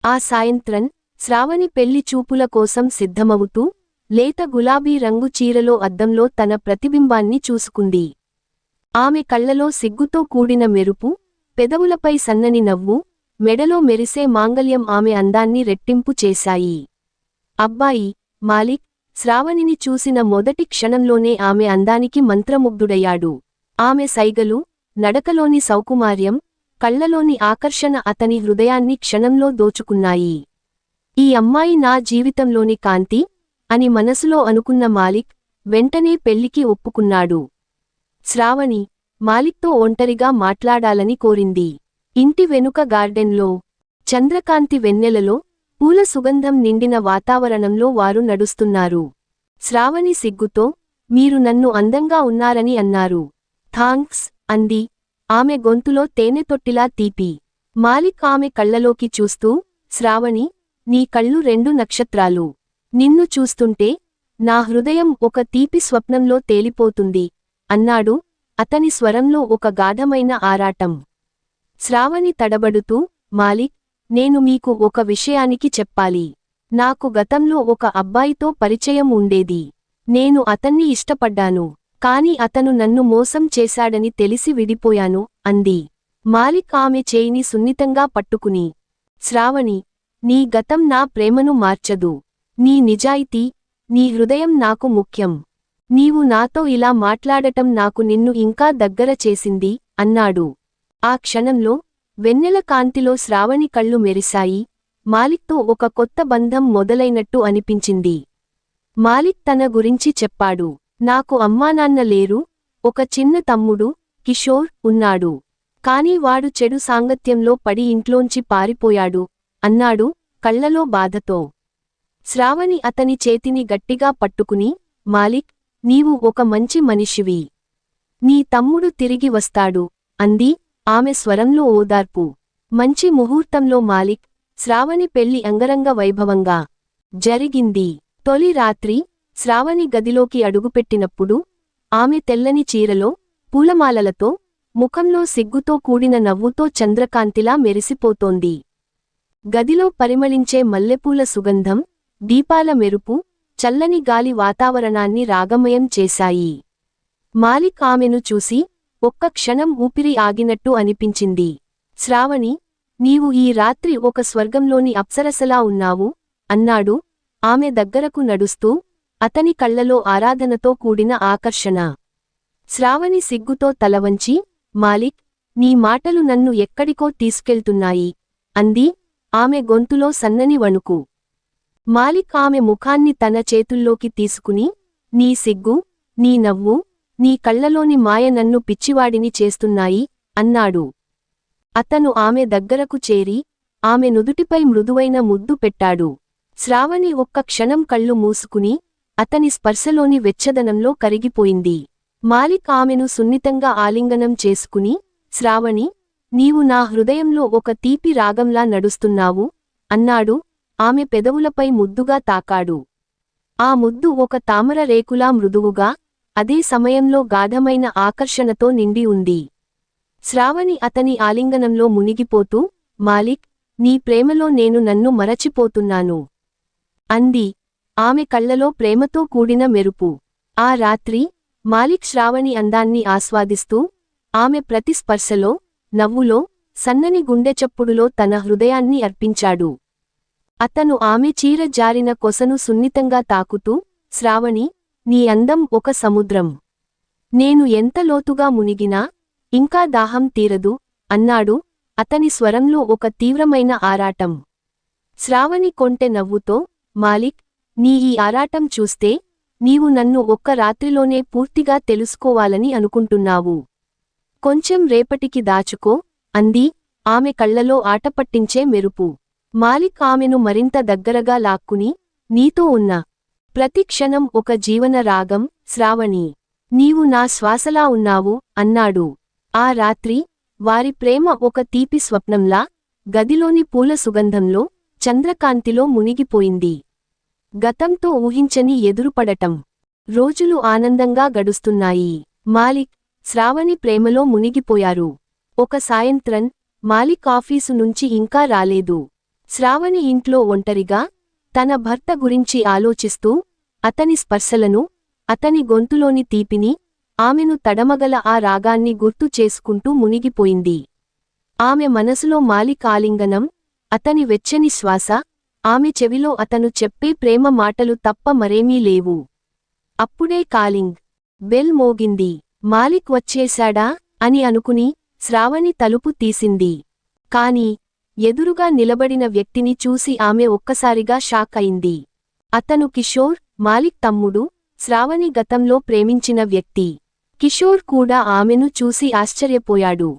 ఆ సాయంత్రం శ్రావణి పెళ్లి చూపుల కోసం సిద్ధమవుతూ లేత గులాబీ రంగు చీరలో అద్దంలో తన ప్రతిబింబాన్ని చూసుకుంది. ఆమె కళ్లలో సిగ్గుతో కూడిన మెరుపు, పెదవులపై సన్నని నవ్వు, మెడలో మెరిసే మాంగల్యం ఆమె అందాన్ని రెట్టింపు చేశాయి. అబ్బాయి మాలిక్ శ్రావణిని చూసిన మొదటి క్షణంలోనే ఆమె అందానికి మంత్రముగ్ధుడయ్యాడు. ఆమె సైగలు, నడకలోని సౌకుమార్యం, కళ్లలోని ఆకర్షణ అతని హృదయాన్ని క్షణంలో దోచుకున్నాయి. ఈ అమ్మాయి నా జీవితంలోని కాంతి అని మనసులో అనుకున్న మాలిక్ వెంటనే పెళ్లికి ఒప్పుకున్నాడు. శ్రావణి మాలిక్తో ఒంటరిగా మాట్లాడాలని కోరింది. ఇంటి వెనుక గార్డెన్లో చంద్రకాంతి వెన్నెలలో పూల సుగంధం నిండిన వాతావరణంలో వారు నడుస్తున్నారు. శ్రావణి సిగ్గుతో మీరు నన్ను అందంగా ఉన్నారని అన్నారు. థాంక్స్ అంది, ఆమె గొంతులో తేనెతొట్టిలా తీపి. మాలిక్ ఆమె కళ్లలోకి చూస్తూ శ్రావణి నీ కళ్ళు 2 నక్షత్రాలు. నిన్ను చూస్తుంటే నా హృదయం ఒక తీపి స్వప్నంలో తేలిపోతుంది అన్నాడు, అతని స్వరంలో ఒక గాఢమైన ఆరాటం. శ్రావణి తడబడుతూ మాలిక్ నేను మీకు ఒక విషయానికి చెప్పాలి. నాకు గతంలో ఒక అబ్బాయితో పరిచయం ఉండేది. నేను అతన్ని ఇష్టపడ్డాను. కాని అతను నన్ను మోసం చేశాడని తెలిసి విడిపోయాను అంది. మాలిక్ ఆమె చేయిని సున్నితంగా పట్టుకుని శ్రావణి నీ గతం నా ప్రేమను మార్చదు. నీ నిజాయితీ, నీ హృదయం నాకు ముఖ్యం. నీవు నాతో ఇలా మాట్లాడటం నాకు నిన్ను ఇంకా దగ్గర చేసింది అన్నాడు. ఆ క్షణంలో వెన్నెల కాంతిలో శ్రావణి కళ్ళు మెరిశాయి. మాలిక్తో ఒక కొత్త బంధం మొదలైనట్టు అనిపించింది. మాలిక్ తన గురించి చెప్పాడు. నాకు అమ్మానాన్న లేరు, ఒక చిన్న తమ్ముడు కిషోర్ ఉన్నాడు. కాని వాడు చెడు సాంగత్యంలో పడి ఇంట్లోంచి పారిపోయాడు అన్నాడు, కళ్లలో బాధతో. శ్రావణి అతని చేతిని గట్టిగా పట్టుకుని మాలిక్ నీవు ఒక మంచి మనిషివి. నీ తమ్ముడు తిరిగి వస్తాడు అంది, ఆమె స్వరంలో ఓదార్పు. మంచి ముహూర్తంలో మాలిక్ శ్రావణి పెళ్లి అంగరంగ వైభవంగా జరిగింది. తొలి రాత్రి శ్రావణి గదిలోకి అడుగుపెట్టినప్పుడు ఆమె తెల్లని చీరలో పూలమాలలతో, ముఖంలో సిగ్గుతో కూడిన నవ్వుతో చంద్రకాంతిలా మెరిసిపోతోంది. గదిలో పరిమళించే మల్లెపూల సుగంధం, దీపాల మెరుపు, చల్లని గాలి వాతావరణాన్ని రాగమయం చేశాయి. మాలిక్ ఆమెను చూసి ఒక్క క్షణం ఊపిరి ఆగినట్టు అనిపించింది. శ్రావణి నీవు ఈ రాత్రి ఒక స్వర్గంలోని అప్సరసలా ఉన్నావు అన్నాడు, ఆమె దగ్గరకు నడుస్తూ, అతని కళ్లలో ఆరాధనతో కూడిన ఆకర్షణ. శ్రావణి సిగ్గుతో తలవంచి మాలిక్ నీ మాటలు నన్ను ఎక్కడికో తీసుకెళ్తున్నాయి అంది, ఆమె గొంతులో సన్నని వణుకు. మాలిక్ ఆమె ముఖాన్ని తన చేతుల్లోకి తీసుకుని నీ సిగ్గు, నీ నవ్వు, నీ కళ్లలోని మాయ నన్ను పిచ్చివాడిని చేస్తున్నాయి అన్నాడు. అతను ఆమె దగ్గరకు చేరి ఆమె నుదుటిపై మృదువైన ముద్దు పెట్టాడు. శ్రావణి ఒక్క క్షణం కళ్ళు మూసుకుని అతని స్పర్శలోని వెచ్చదనంలో కరిగిపోయింది. మాలిక్ ఆమెను సున్నితంగా ఆలింగనం చేసుకుని శ్రావణి నీవు నా హృదయంలో ఒక తీపి రాగంలా నడుస్తున్నావు అన్నాడు, ఆమె పెదవులపై ముద్దుగా తాకాడు. ఆ ముద్దు ఒక తామర రేకులా మృదువుగా, అదే సమయంలో గాఢమైన ఆకర్షణతో నిండి ఉంది. శ్రావణి అతని ఆలింగనంలో మునిగిపోతూ మాలిక్ నీ ప్రేమలో నేను నన్ను మరచిపోతున్నాను అంది, ఆమె కళ్లలో ప్రేమతో కూడిన మెరుపు. ఆ రాత్రి మాలిక్ శ్రావణి అందాన్ని ఆస్వాదిస్తూ ఆమె ప్రతి స్పర్శలో, నవ్వులో, సన్నని గుండెచప్పుడులో తన హృదయాన్ని అర్పించాడు. అతను ఆమె చీర జారిన కొసను సున్నితంగా తాకుతూ శ్రావణి నీ అందం ఒక సముద్రం. నేను ఎంత లోతుగా మునిగినా ఇంకా దాహం తీరదు అన్నాడు, అతని స్వరంలో ఒక తీవ్రమైన ఆరాటం. శ్రావణి కొంటె నవ్వుతో మాలిక్ నీ ఈ ఆరాటం చూస్తే నీవు నన్ను ఒక్క రాత్రిలోనే పూర్తిగా తెలుసుకోవాలని అనుకుంటున్నావు. కొంచెం రేపటికి దాచుకో అంది, ఆమె కళ్లలో ఆటపట్టించే మెరుపు. మాలిక్ ఆమెను మరింత దగ్గరగా లాక్కుని నీతో ఉన్న ప్రతి క్షణం ఒక జీవన రాగం శ్రావణి, నీవు నా శ్వాసలా ఉన్నావు అన్నాడు. ఆ రాత్రి వారి ప్రేమ ఒక తీపి స్వప్నంలా గదిలోని పూల సుగంధంలో, చంద్రకాంతిలో మునిగిపోయింది. గతంతో ఊహించని ఎదురుపడటం. రోజులు ఆనందంగా గడుస్తున్నాయి. మాలిక్, శ్రావణి ప్రేమలో మునిగిపోయారు. ఒక సాయంత్రం మాలిక్ ఆఫీసు నుంచి ఇంకా రాలేదు. శ్రావణి ఇంట్లో ఒంటరిగా తన భర్త గురించి ఆలోచిస్తూ అతని స్పర్శలను, అతని గొంతులోని తీపిని, ఆమెను తడమగల ఆ రాగాన్ని గుర్తు చేసుకుంటూ మునిగిపోయింది. ఆమె మనసులో మాలిక్ ఆలింగనం, అతని వెచ్చని శ్వాస, ఆమె చెవిలో అతను చెప్పే ప్రేమ మాటలు తప్ప మరేమీ లేవు. అప్పుడే కాలింగ్ బెల్ మోగింది. మాలిక్ వచ్చేశాడా అని అనుకుని శ్రావణి తలుపు తీసింది. కాని ఎదురుగా నిలబడిన వ్యక్తిని చూసి ఆమె ఒక్కసారిగా షాక్ అయింది. అతను కిషోర్, మాలిక్ తమ్ముడు, శ్రావణి గతంలో ప్రేమించిన వ్యక్తి. కిషోర్ కూడా ఆమెను చూసి ఆశ్చర్యపోయాడు.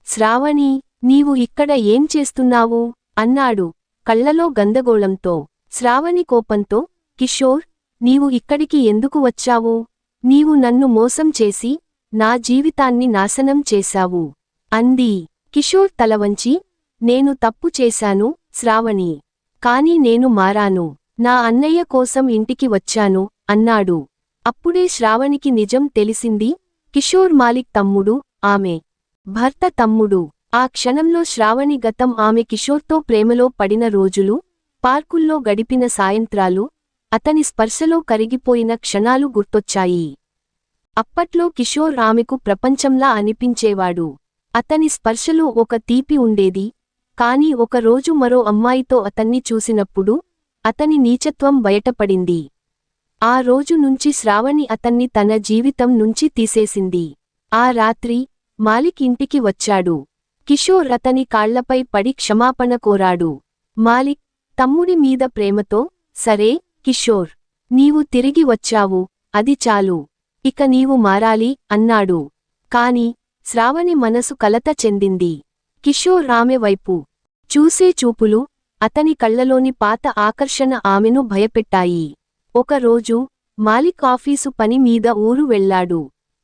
శ్రావణి, నీవు ఇక్కడ ఏం చేస్తున్నావు అన్నాడు, కళ్లలో గందగోళంతో. శ్రావణి కోపంతో, కిషోర్, నీవు ఇక్కడికి ఎందుకు వచ్చావు? నీవు నన్ను మోసం చేసి నా జీవితాన్ని నాశనం చేశావు అంది. కిషోర్ తలవంచి, నేను తప్పు చేశాను శ్రావణి. కాని నేను మారాను. నా అన్నయ్య కోసం ఇంటికి వచ్చాను అన్నాడు. అప్పుడే శ్రావణికి నిజం తెలిసింది. కిషోర్ మాలిక్ తమ్ముడు, ఆమె భర్త తమ్ముడు. ఆ క్షణంలో శ్రావణి గతం, ఆమె కిషోర్తో ప్రేమలో పడిన రోజులు, పార్కుల్లో గడిపిన సాయంత్రాలు, అతని స్పర్శలో కరిగిపోయిన క్షణాలు గుర్తొచ్చాయి. అప్పట్లో కిషోర్ ఆమెకు ప్రపంచంలా అనిపించేవాడు. అతని స్పర్శలో ఒక తీపి ఉండేది. కాని ఒకరోజు మరో అమ్మాయితో అతన్ని చూసినప్పుడు అతని నీచత్వం బయటపడింది. ఆ రోజు నుంచి శ్రావణి అతన్ని తన జీవితం నుంచి తీసేసింది. ఆ రాత్రి మాలిక్ ఇంటికి వచ్చాడు. కిషోర్ అతని కాళ్లపై పడి క్షమాపణ కోరాడు. మాలిక్ తమ్ముడి మీద ప్రేమతో, సరే కిషోర్, నీవు తిరిగి వచ్చావు, అది చాలు. ఇక నీవు మారాలి అన్నాడు. కాని శ్రావణి మనసు కలత చెందింది. కిషోర్ ఆమె వైపు చూసే చూపులు, అతని కళ్లలోని పాత ఆకర్షణ ఆమెను భయపెట్టాయి. ఒకరోజు మాలిక్ ఆఫీసు పని మీద ఊరు వెళ్లాడు.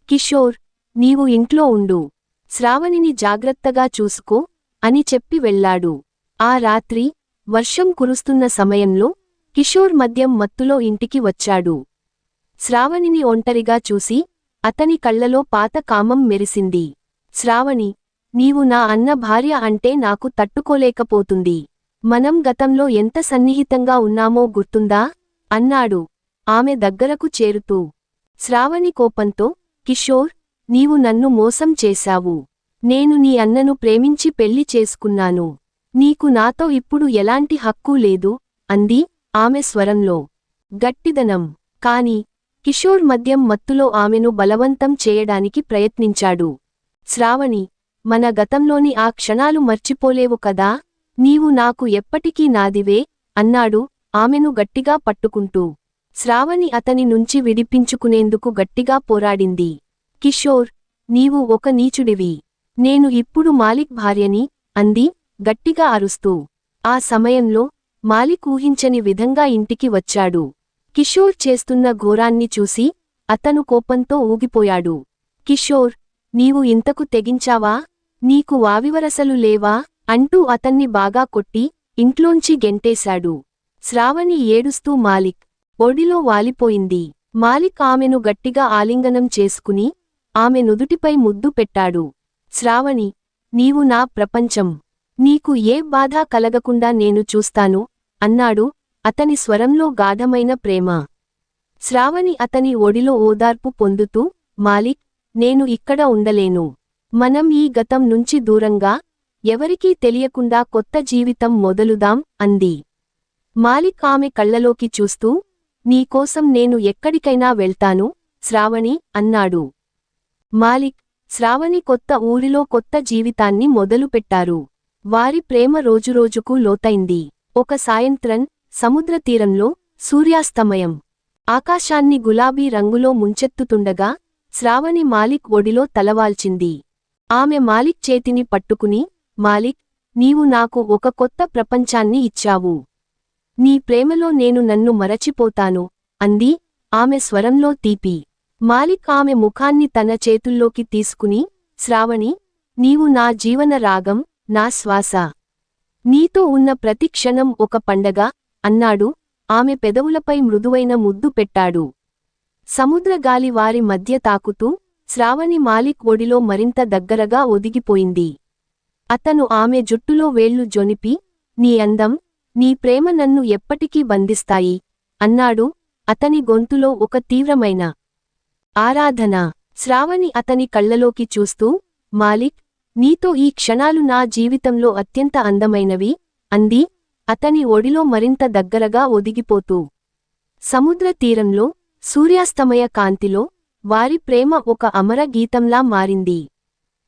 కిషోర్, నీవు ఇంట్లో ఉండు, శ్రావణిని జాగ్రత్తగా చూసుకో అని చెప్పి వెళ్లాడు. ఆ రాత్రి వర్షం కురుస్తున్న సమయంలో కిషోర్ మద్యం మత్తులో ఇంటికి వచ్చాడు. శ్రావణిని ఒంటరిగా చూసి అతని కళ్లలో పాత కామం మెరిసింది. శ్రావణి, నీవు నా అన్న భార్య అంటే నాకు తట్టుకోలేకపోతుంది. మనం గతంలో ఎంత సన్నిహితంగా ఉన్నామో గుర్తుందా అన్నాడు ఆమె దగ్గరకు చేరుతూ. శ్రావణి కోపంతో, కిషోర్, నీవు నన్ను మోసం చేశావు. నేను నీ అన్నను ప్రేమించి పెళ్లి చేసుకున్నాను. నీకు నాతో ఇప్పుడు ఎలాంటి హక్కు లేదు అంది ఆమె స్వరంలో గట్టిదనం. కాని కిషోర్ మద్యం మత్తులో ఆమెను బలవంతం చేయడానికి ప్రయత్నించాడు. శ్రావణి, మన గతంలోని ఆ క్షణాలు మర్చిపోలేవు కదా? నీవు నాకు ఎప్పటికీ నాదివే అన్నాడు ఆమెను గట్టిగా పట్టుకుంటూ. శ్రావణి అతని నుంచి విడిపించుకునేందుకు గట్టిగా పోరాడింది. కిషోర్, నీవు ఒక నీచుడివి. నేను ఇప్పుడు మాలిక్ భార్యని అంది గట్టిగా అరుస్తూ. ఆ సమయంలో మాలిక్ ఊహించని విధంగా ఇంటికి వచ్చాడు. కిషోర్ చేస్తున్న ఘోరాన్ని చూసి అతను కోపంతో ఊగిపోయాడు. కిషోర్, నీవు ఇంతకు తెగించావా? నీకు వావివరసలు లేవా అంటూ అతన్ని బాగా కొట్టి ఇంట్లోంచి గెంటేశాడు. శ్రావణి ఏడుస్తూ మాలిక్ ఒడిలో వాలిపోయింది. మాలిక్ ఆమెను గట్టిగా ఆలింగనం చేసుకుని ఆమె నుదుటిపై ముద్దు పెట్టాడు. శ్రావణి, నీవు నా ప్రపంచం. నీకు ఏ బాధ కలగకుండా నేను చూస్తాను అన్నాడు అతని స్వరంలో గాఢమైన ప్రేమ. శ్రావణి అతని ఒడిలో ఓదార్పు పొందుతూ, మాలిక్, నేను ఇక్కడ ఉండలేను. మనం ఈ గతం నుంచి దూరంగా, ఎవరికీ తెలియకుండా కొత్త జీవితం మొదలుదాం అంది. మాలిక్ ఆమె కళ్లలోకి చూస్తూ, నీకోసం నేను ఎక్కడికైనా వెళ్తాను శ్రావణి అన్నాడు. మాలిక్, శ్రావణి కొత్త ఊరిలో కొత్త జీవితాన్ని మొదలుపెట్టారు. వారి ప్రేమ రోజురోజుకు లోతైంది. ఒక సాయంత్రం సముద్రతీరంలో సూర్యాస్తమయం ఆకాశాన్ని గులాబీ రంగులో ముంచెత్తుతుండగా శ్రావణి మాలిక్ ఒడిలో తలవాల్చింది. ఆమె మాలిక్ చేతిని పట్టుకుని, మాలిక్, నీవు నాకు ఒక కొత్త ప్రపంచాన్ని ఇచ్చావు. నీ ప్రేమలో నేను నన్ను మరచిపోతాను అంది ఆమె స్వరంలో తీపి. మాలిక్ ఆమె ముఖాన్ని తన చేతుల్లోకి తీసుకుని, శ్రావణి, నీవు నా జీవన రాగం, నా శ్వాస. నీతో ఉన్న ప్రతి క్షణం ఒక పండగ అన్నాడు ఆమె పెదవులపై మృదువైన ముద్దు పెట్టాడు. సముద్రగాలి వారి మధ్య తాకుతూ శ్రావణి మాలిక్ ఒడిలో మరింత దగ్గరగా ఒదిగిపోయింది. అతను ఆమె జుట్టులో వేళ్లు జొనిపి, నీ అందం, నీ ప్రేమ నన్ను ఎప్పటికీ బంధిస్తాయి అన్నాడు అతని గొంతులో ఒక తీవ్రమైన ఆరాధన. శ్రావణి అతని కళ్ళలోకి చూస్తూ, మాలిక్, నీతో ఈ క్షణాలు నా జీవితంలో అత్యంత అందమైనవి అంది, అతని ఒడిలో మరింత దగ్గరగా ఒదిగిపోతూ. సముద్ర తీరంలో, సూర్యాస్తమయ కాంతిలో, వారి ప్రేమ ఒక అమర గీతంలా మారింది.